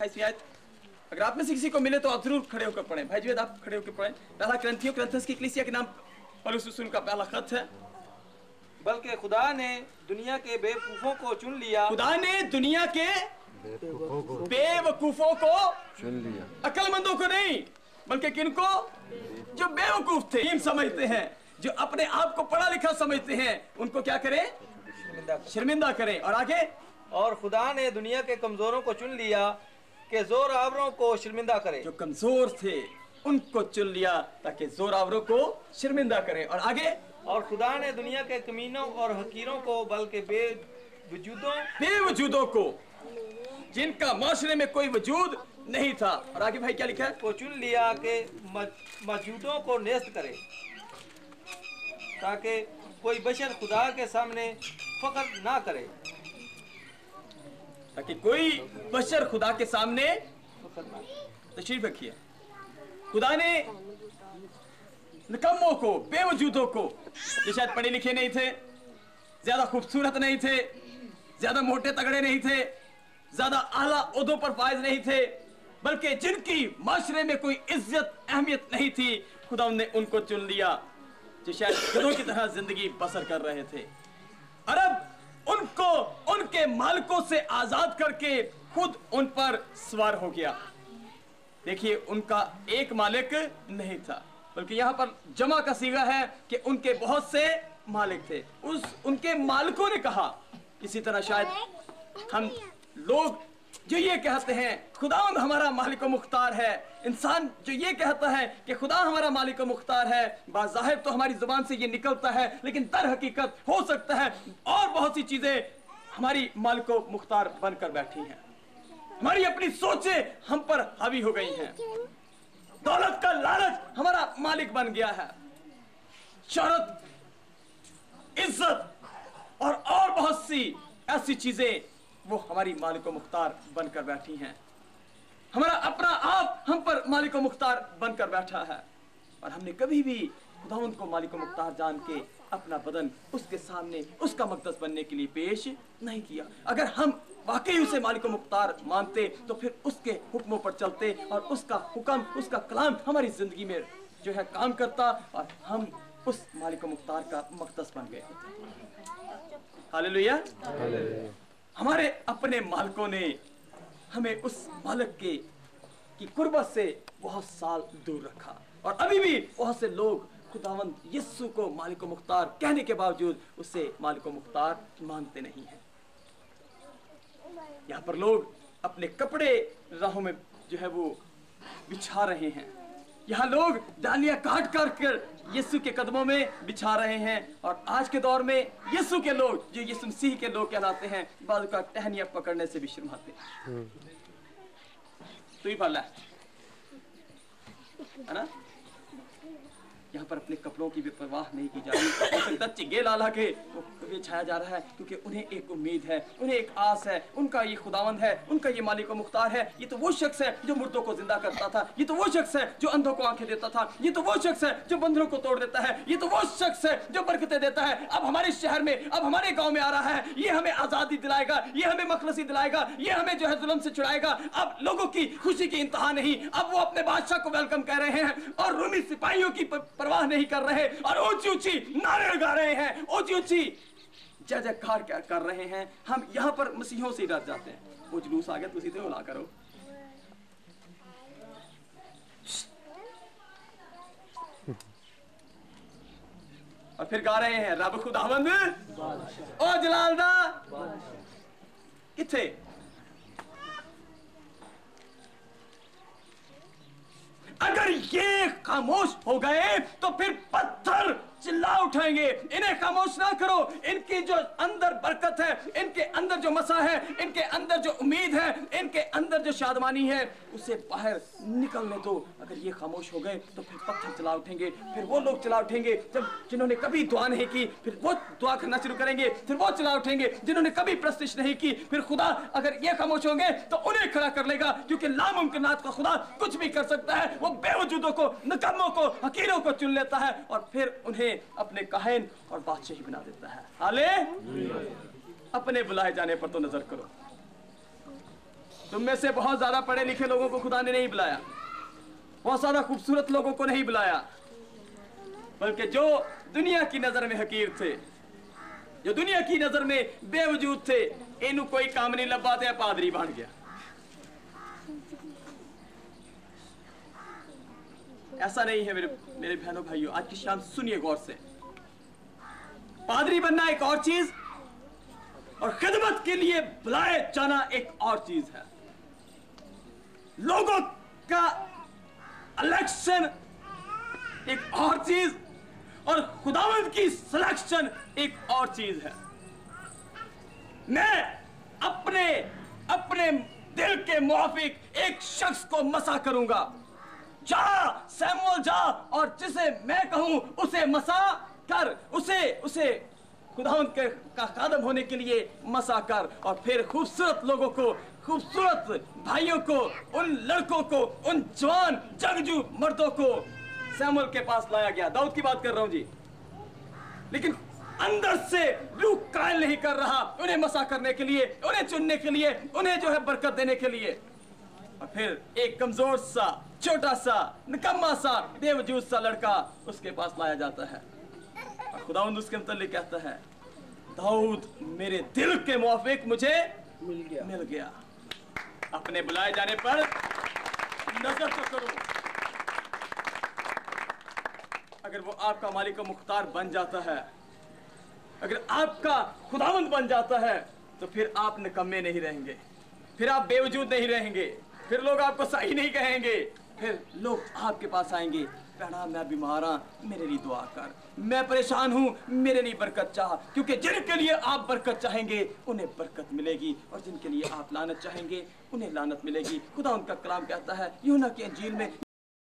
आयत अगर आप में से किसी को मिले तो आप जरूर खड़े होकर पढ़ें। भाई जुवैद आप खड़े होकर पढ़ें। पहला कुरिन्थियों की कलीसिया के नाम पौलुस रसूल का पहला खत है। बल्कि खुदा ने दुनिया के बेवकूफों को चुन लिया। खुदा ने दुनिया के बेवकूफों को चुन लिया, अक्लमंदों को नहीं, बल्कि किनको? जो बेवकूफ थे, समझते हैं, जो अपने आप को पढ़ा लिखा समझते हैं, उनको क्या करें? शर्मिंदा करें। और आगे, और खुदा ने दुनिया के कमजोरों को चुन लिया कि जोरावरों को शर्मिंदा करे। जो कमजोर थे उनको चुन लिया ताकि जोरावरों को शर्मिंदा करें। और आगे, और खुदा ने दुनिया के कमीनों और हकीरों को, बल्कि बेवजूदों को, जिनका माशरे में कोई वजूद नहीं था। और आगे भाई क्या लिखा है? को चुन लिया कि मौजूदों को नेस्त करे, ताकि कोई बशर खुदा के सामने फख्र ना करे। ताकि कोई बशर खुदा के सामने तशरीफ रखिए। खुदा ने निकम्मों को, बेवजूदों को, जो शायद पढ़े लिखे नहीं थे, ज्यादा खूबसूरत नहीं थे, ज्यादा मोटे तगड़े नहीं थे, ज्यादा आला ओहदों पर फायज नहीं थे, बल्कि जिनकी माशरे में कोई इज्जत अहमियत नहीं थी, खुदा ने उनको चुन लिया, जो शायद गधों की तरह जिंदगी बसर कर रहे थे। और अब उनको उनके मालिकों से आजाद करके खुद उन पर सवार हो गया। देखिए, उनका एक मालिक नहीं था, बल्कि यहां पर जमा का सीगा है कि उनके बहुत से मालिक थे। उनके मालिकों ने कहा, इसी तरह शायद हम लोग जो ये कहते हैं खुदावंद हमारा मालिक मुख्तार है, इंसान जो ये कहता है कि खुदा हमारा मालिक मुख्तार है, बाज़ाहिर तो हमारी जुबान से ये निकलता है, लेकिन दर हकीकत हो सकता है और बहुत सी चीजें हमारी मालिक मुख्तार बनकर बैठी हैं। हमारी अपनी सोचें हम पर हावी हो गई हैं। दौलत का लालच हमारा मालिक बन गया है। शोहरत, इज्जत और बहुत सी ऐसी चीजें वो हमारी मालिक मुख्तार बनकर बैठी हैं। हमारा अपना आप हम पर मालिक मुख्तार बनकर बैठा है, और हमने कभी भी खुदावंद को मालिक मुख्तार जान के अपना बदन उसके सामने उसका मक़दस बनने के लिए पेश नहीं किया। अगर हम वाकई उसे मालिक मुख्तार मानते तो फिर उसके हुक्मों पर चलते और उसका हुक्म, उसका कलाम हमारी जिंदगी में जो है काम करता, और हम उस मालिक मुख्तार का मक़दस बन गए होते। हालेलुया। हमारे अपने मालिकों ने हमें उस मालिक की कुर्बत से बहुत साल दूर रखा, और अभी भी बहुत से लोग खुदावंद यीशु को मालिक मुख्तार कहने के बावजूद उसे मालिक मुख्तार मानते नहीं हैं। यहाँ पर लोग अपने कपड़े राहों में जो है वो बिछा रहे हैं। यहाँ लोग डालियां काट कर यीशु के कदमों में बिछा रहे हैं, और आज के दौर में यीशु के लोग, जो यीशु मसीह के लोग कहलाते हैं, बाद का टहनियां पकड़ने से भी शर्माते हैं। तो ही फल है ना? यहाँ पर अपने कपड़ों की भी परवाह नहीं की जा रही। हो सकता चिगे लाला के ये छाया जा रहा है, क्योंकि उन्हें एक उम्मीद है, उन्हें एक आस है, उनका ये खुदावंद है, उनका ये मालिक मुख्तार है। ये तो वो शख्स है जो मुर्दों को जिंदा करता था, ये तो वो शख्स है जो अंधों को आंखें देता था, ये तो वो शख्स है जो बंदरों को तोड़ देता है, ये तो वो शख्स है जो बरकतें देता है। अब हमारे शहर में, अब हमारे गाँव में आ रहा है, ये हमें आजादी दिलाएगा, ये हमें मखलसी दिलाएगा, ये हमें जो है जुल्म से छुड़ाएगा। अब लोगों की खुशी की इंतहा नहीं, अब वो अपने बादशाह को वेलकम कर रहे हैं, और रूमी सिपाहियों की परवाह नहीं कर रहे, और ऊंची ऊंची नारे लगा रहे हैं, ऊंची ऊंची जय जयकार क्या कर रहे हैं। हम यहाँ पर मसीहों से डर जाते हैं। वो जुलूस आ गया तो उसी से उला करो। और फिर गा रहे हैं रब खुदावंद ओ जलाल दा किथे। अगर ये खामोश हो गए तो फिर पत्थर चिल्ला उठाएंगे। इन्हें खामोश ना करो। इनकी जो अंदर बरकत है, इनके अंदर जो मसा है, इनके अंदर जो उम्मीद है, इनके अंदर जो शादमानी है, उसे बाहर निकलने दो। अगर ये खामोश हो गए तो फिर पत्थर चिल्ला उठेंगे। फिर वो लोग चिल्ला उठेंगे जब जिन्होंने कभी दुआ नहीं की, फिर वो दुआ करना शुरू करेंगे। फिर वो चिल्ला उठेंगे जिन्होंने कभी प्रस्तिश नहीं की। फिर खुदा अगर ये खामोश होंगे तो उन्हें खड़ा कर लेगा, क्योंकि नामुमकिनात का खुदा कुछ भी कर सकता है। वो बेवजूदों को, निकम्मों को, हकीरों को चुन लेता है और फिर उन्हें अपने काहिन और बादशाही बना देता है। हाले अपने बुलाए जाने पर तो नजर करो। तुम में से बहुत ज्यादा पढ़े लिखे लोगों को खुदा ने नहीं बुलाया, बहुत ज्यादा खूबसूरत लोगों को नहीं बुलाया, बल्कि जो दुनिया की नजर में हकीर थे, जो दुनिया की नजर में बेवजूद थे, इन्हों कोई काम नहीं लगा तो पादरी बन गया। ऐसा नहीं है मेरे बहनों भाइयों, आज की शाम सुनिए गौर से। पादरी बनना एक और चीज और खिदमत के लिए बुलाए जाना एक और चीज है। लोगों का इलेक्शन एक और चीज और खुदावंद की सिलेक्शन एक और चीज है। मैं अपने दिल के मुआफिक एक शख्स को मसा करूंगा। जा सैमुअल जा और जिसे मैं कहूं उसे मसा कर, उसे खुदावंद का खादम होने के लिए मसा कर। और फिर खूबसूरत लोगों को, खूबसूरत भाइयों को, उन लड़कों को, उन जवान जंगजू मर्दों को सैमुअल के पास लाया गया। दाऊद की बात कर रहा हूं जी, लेकिन अंदर से रूह कायल नहीं कर रहा उन्हें मसा करने के लिए, उन्हें चुनने के लिए, उन्हें जो है बरकत देने के लिए। और फिर एक कमजोर सा, छोटा सा, निकम्मा सा, बेवजूद सा लड़का उसके पास लाया जाता है। और खुदावंद उसके मुतालिक कहता है, दाऊद मेरे दिल के मुआफिक मुझे मिल गया। अपने बुलाए जाने पर नजर तो करो। अगर वो आपका मालिक व मुख्तार बन जाता है, अगर आपका खुदावंद बन जाता है, तो फिर आप निकम्मे नहीं रहेंगे, फिर आप बेवजूद नहीं रहेंगे, फिर लोग आपको सही नहीं कहेंगे, फिर लोग आपके पास आएंगे, कहना मैं बीमार हूं, मेरे लिए दुआ कर, मैं परेशान हूं, मेरे लिए बरकत चाह। क्योंकि जिनके लिए आप बरकत चाहेंगे उन्हें बरकत मिलेगी, और जिनके लिए आप लानत चाहेंगे उन्हें लानत मिलेगी। खुदा उनका कलाम कहता है यूहन्ना की इंजील में,